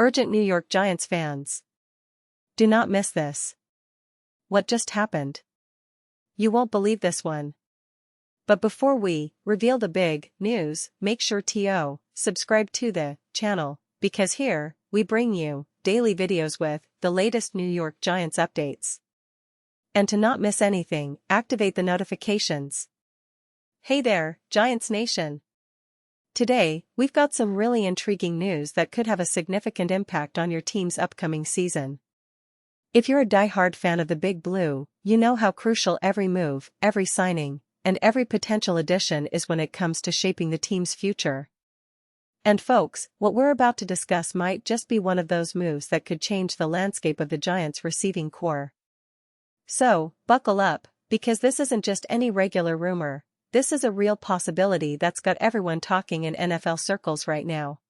Urgent New York Giants fans. Do not miss this. What just happened? You won't believe this one. But before we reveal the big news, make sure to subscribe to the channel, because here, we bring you daily videos with the latest New York Giants updates. And to not miss anything, activate the notifications. Hey there, Giants Nation! Today, we've got some really intriguing news that could have a significant impact on your team's upcoming season. If you're a die-hard fan of the Big Blue, you know how crucial every move, every signing, and every potential addition is when it comes to shaping the team's future. And folks, what we're about to discuss might just be one of those moves that could change the landscape of the Giants' receiving core. So, buckle up, because this isn't just any regular rumor. This is a real possibility that's got everyone talking in NFL circles right now.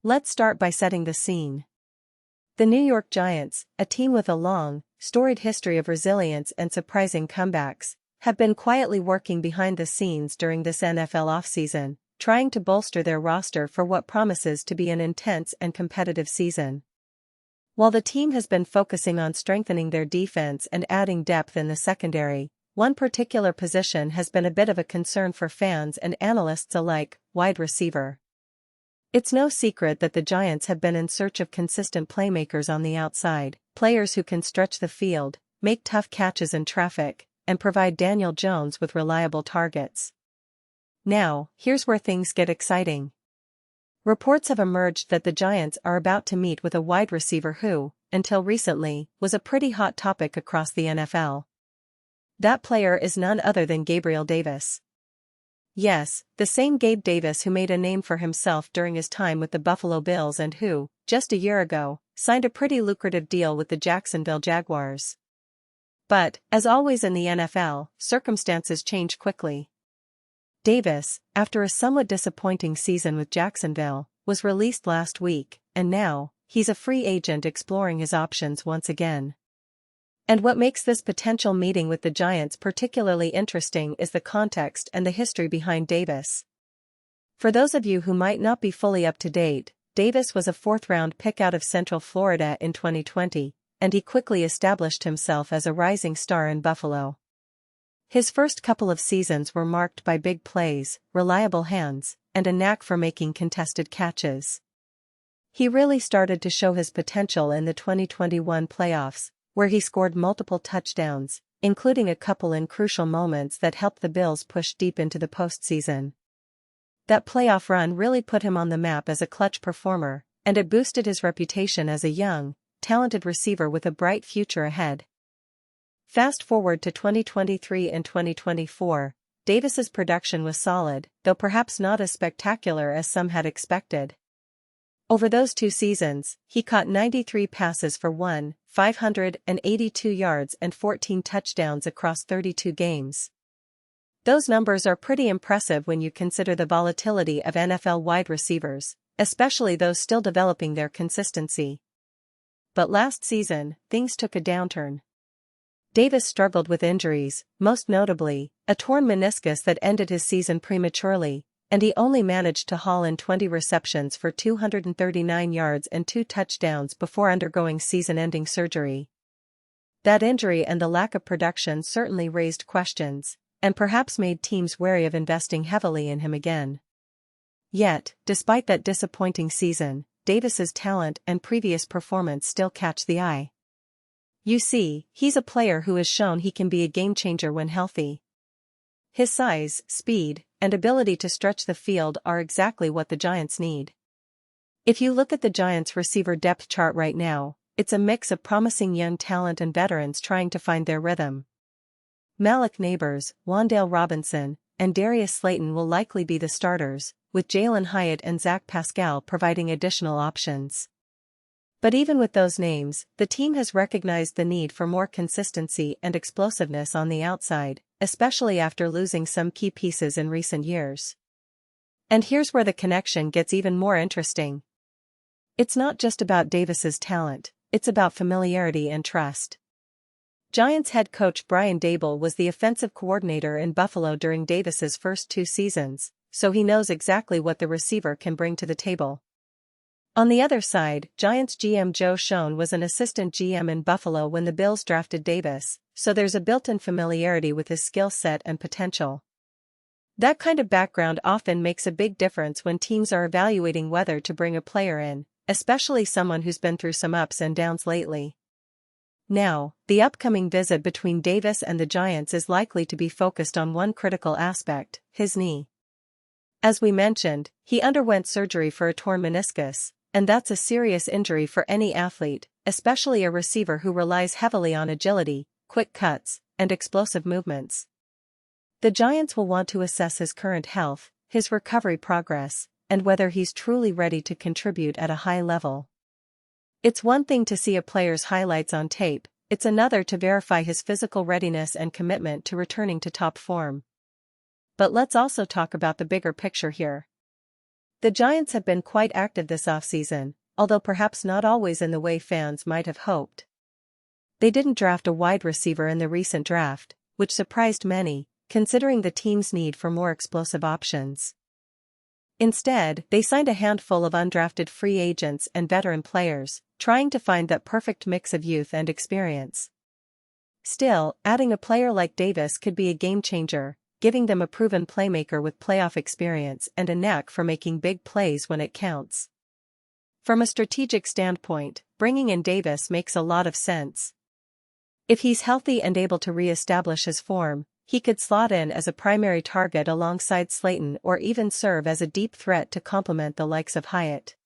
Let's start by setting the scene. The New York Giants, a team with a long, storied history of resilience and surprising comebacks, have been quietly working behind the scenes during this NFL offseason, trying to bolster their roster for what promises to be an intense and competitive season. While the team has been focusing on strengthening their defense and adding depth in the secondary, one particular position has been a bit of a concern for fans and analysts alike: wide receiver. It's no secret that the Giants have been in search of consistent playmakers on the outside, players who can stretch the field, make tough catches in traffic, and provide Daniel Jones with reliable targets. Now, here's where things get exciting. Reports have emerged that the Giants are about to meet with a wide receiver who, until recently, was a pretty hot topic across the NFL. That player is none other than Gabriel Davis. Yes, the same Gabe Davis who made a name for himself during his time with the Buffalo Bills and who, just a year ago, signed a pretty lucrative deal with the Jacksonville Jaguars. But, as always in the NFL, circumstances change quickly. Davis, after a somewhat disappointing season with Jacksonville, was released last week, and now, he's a free agent exploring his options once again. And what makes this potential meeting with the Giants particularly interesting is the context and the history behind Davis. For those of you who might not be fully up to date, Davis was a fourth-round pick out of Central Florida in 2020, and he quickly established himself as a rising star in Buffalo. His first couple of seasons were marked by big plays, reliable hands, and a knack for making contested catches. He really started to show his potential in the 2021 playoffs, where he scored multiple touchdowns, including a couple in crucial moments that helped the Bills push deep into the postseason. That playoff run really put him on the map as a clutch performer, and it boosted his reputation as a young, talented receiver with a bright future ahead. Fast forward to 2023 and 2024, Davis's production was solid, though perhaps not as spectacular as some had expected. Over those 2 seasons, he caught 93 passes for 582 yards and 14 touchdowns across 32 games. Those numbers are pretty impressive when you consider the volatility of NFL wide receivers, especially those still developing their consistency. But last season, things took a downturn. Davis struggled with injuries, most notably, a torn meniscus that ended his season prematurely, and he only managed to haul in 20 receptions for 239 yards and 2 touchdowns before undergoing season-ending surgery. That injury and the lack of production certainly raised questions, and perhaps made teams wary of investing heavily in him again. Yet, despite that disappointing season, Davis's talent and previous performance still catch the eye. You see, he's a player who has shown he can be a game-changer when healthy. His size, speed, and ability to stretch the field are exactly what the Giants need. If you look at the Giants' receiver depth chart right now, it's a mix of promising young talent and veterans trying to find their rhythm. Malik Neighbors, Wan'Dale Robinson, and Darius Slayton will likely be the starters, with Jalen Hyatt and Zach Pascal providing additional options. But even with those names, the team has recognized the need for more consistency and explosiveness on the outside, especially after losing some key pieces in recent years. And here's where the connection gets even more interesting. It's not just about Davis's talent, it's about familiarity and trust. Giants head coach Brian Daboll was the offensive coordinator in Buffalo during Davis's first 2 seasons, so he knows exactly what the receiver can bring to the table. On the other side, Giants GM Joe Schoen was an assistant GM in Buffalo when the Bills drafted Davis, so there's a built-in familiarity with his skill set and potential. That kind of background often makes a big difference when teams are evaluating whether to bring a player in, especially someone who's been through some ups and downs lately. Now, the upcoming visit between Davis and the Giants is likely to be focused on one critical aspect: his knee. As we mentioned, he underwent surgery for a torn meniscus, and that's a serious injury for any athlete, especially a receiver who relies heavily on agility, quick cuts, and explosive movements. The Giants will want to assess his current health, his recovery progress, and whether he's truly ready to contribute at a high level. It's one thing to see a player's highlights on tape, it's another to verify his physical readiness and commitment to returning to top form. But let's also talk about the bigger picture here. The Giants have been quite active this offseason, although perhaps not always in the way fans might have hoped. They didn't draft a wide receiver in the recent draft, which surprised many, considering the team's need for more explosive options. Instead, they signed a handful of undrafted free agents and veteran players, trying to find that perfect mix of youth and experience. Still, adding a player like Davis could be a game-changer, giving them a proven playmaker with playoff experience and a knack for making big plays when it counts. From a strategic standpoint, bringing in Davis makes a lot of sense. If he's healthy and able to re-establish his form, he could slot in as a primary target alongside Slayton or even serve as a deep threat to complement the likes of Hyatt.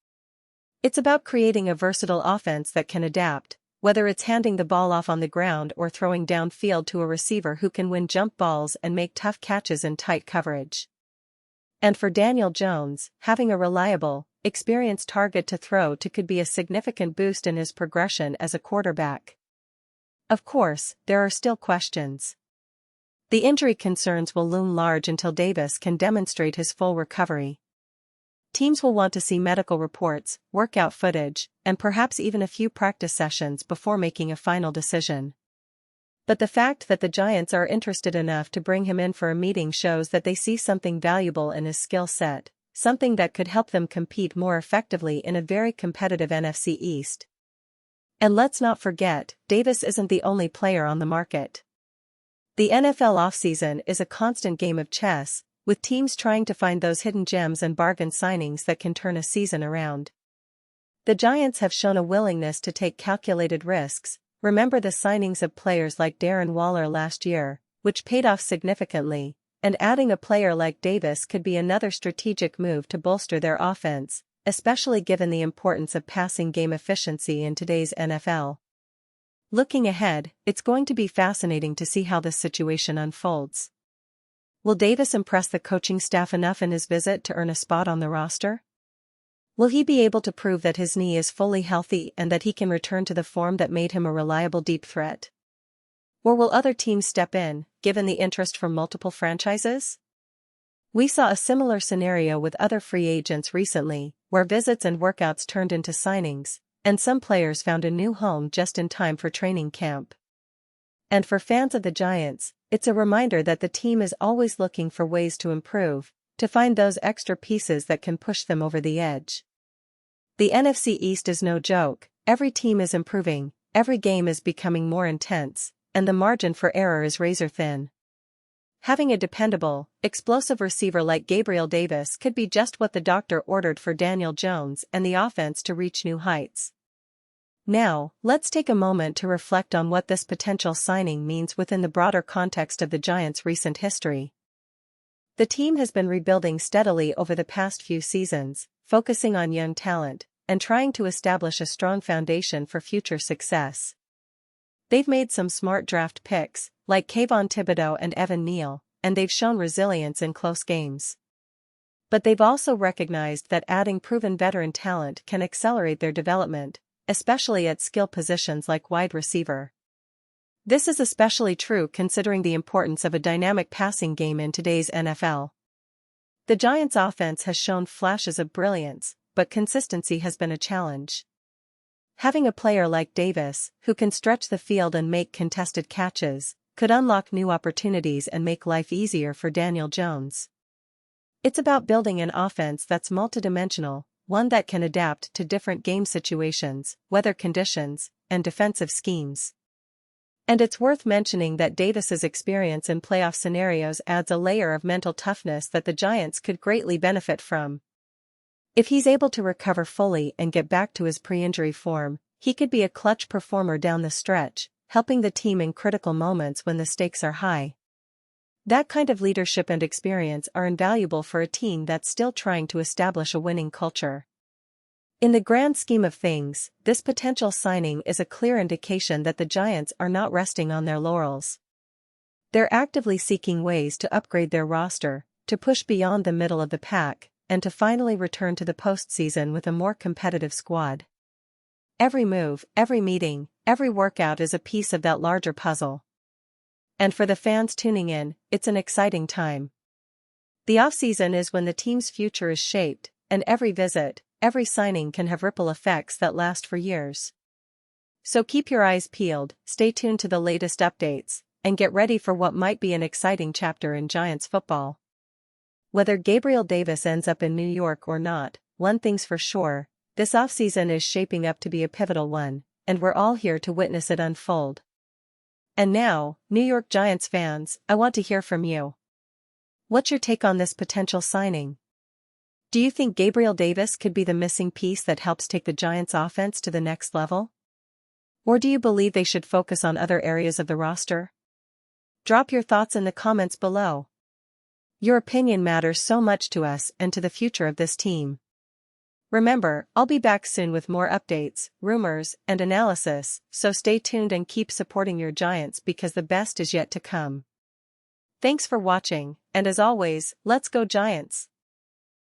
It's about creating a versatile offense that can adapt, whether it's handing the ball off on the ground or throwing downfield to a receiver who can win jump balls and make tough catches in tight coverage. And for Daniel Jones, having a reliable, experienced target to throw to could be a significant boost in his progression as a quarterback. Of course, there are still questions. The injury concerns will loom large until Davis can demonstrate his full recovery. Teams will want to see medical reports, workout footage, and perhaps even a few practice sessions before making a final decision. But the fact that the Giants are interested enough to bring him in for a meeting shows that they see something valuable in his skill set, something that could help them compete more effectively in a very competitive NFC East. And let's not forget, Davis isn't the only player on the market. The NFL offseason is a constant game of chess, with teams trying to find those hidden gems and bargain signings that can turn a season around. The Giants have shown a willingness to take calculated risks. Remember the signings of players like Darren Waller last year, which paid off significantly, and adding a player like Davis could be another strategic move to bolster their offense, especially given the importance of passing game efficiency in today's NFL. Looking ahead, it's going to be fascinating to see how this situation unfolds. Will Davis impress the coaching staff enough in his visit to earn a spot on the roster? Will he be able to prove that his knee is fully healthy and that he can return to the form that made him a reliable deep threat? Or will other teams step in, given the interest from multiple franchises? We saw a similar scenario with other free agents recently, where visits and workouts turned into signings, and some players found a new home just in time for training camp. And for fans of the Giants, it's a reminder that the team is always looking for ways to improve, to find those extra pieces that can push them over the edge. The NFC East is no joke, every team is improving, every game is becoming more intense, and the margin for error is razor thin. Having a dependable, explosive receiver like Gabriel Davis could be just what the doctor ordered for Daniel Jones and the offense to reach new heights. Now, let's take a moment to reflect on what this potential signing means within the broader context of the Giants' recent history. The team has been rebuilding steadily over the past few seasons, focusing on young talent, and trying to establish a strong foundation for future success. They've made some smart draft picks, like Kayvon Thibodeau and Evan Neal, and they've shown resilience in close games. But they've also recognized that adding proven veteran talent can accelerate their development, especially at skill positions like wide receiver. This is especially true considering the importance of a dynamic passing game in today's NFL. The Giants' offense has shown flashes of brilliance, but consistency has been a challenge. Having a player like Davis, who can stretch the field and make contested catches, could unlock new opportunities and make life easier for Daniel Jones. It's about building an offense that's multidimensional, one that can adapt to different game situations, weather conditions, and defensive schemes. And it's worth mentioning that Davis's experience in playoff scenarios adds a layer of mental toughness that the Giants could greatly benefit from. If he's able to recover fully and get back to his pre-injury form, he could be a clutch performer down the stretch, helping the team in critical moments when the stakes are high. That kind of leadership and experience are invaluable for a team that's still trying to establish a winning culture. In the grand scheme of things, this potential signing is a clear indication that the Giants are not resting on their laurels. They're actively seeking ways to upgrade their roster, to push beyond the middle of the pack, and to finally return to the postseason with a more competitive squad. Every move, every meeting, every workout is a piece of that larger puzzle. And for the fans tuning in, it's an exciting time. The offseason is when the team's future is shaped, and every visit, every signing can have ripple effects that last for years. So keep your eyes peeled, stay tuned to the latest updates, and get ready for what might be an exciting chapter in Giants football. Whether Gabriel Davis ends up in New York or not, one thing's for sure, this offseason is shaping up to be a pivotal one, and we're all here to witness it unfold. And now, New York Giants fans, I want to hear from you. What's your take on this potential signing? Do you think Gabriel Davis could be the missing piece that helps take the Giants' offense to the next level? Or do you believe they should focus on other areas of the roster? Drop your thoughts in the comments below. Your opinion matters so much to us and to the future of this team. Remember, I'll be back soon with more updates, rumors, and analysis, so stay tuned and keep supporting your Giants because the best is yet to come. Thanks for watching, and as always, let's go Giants!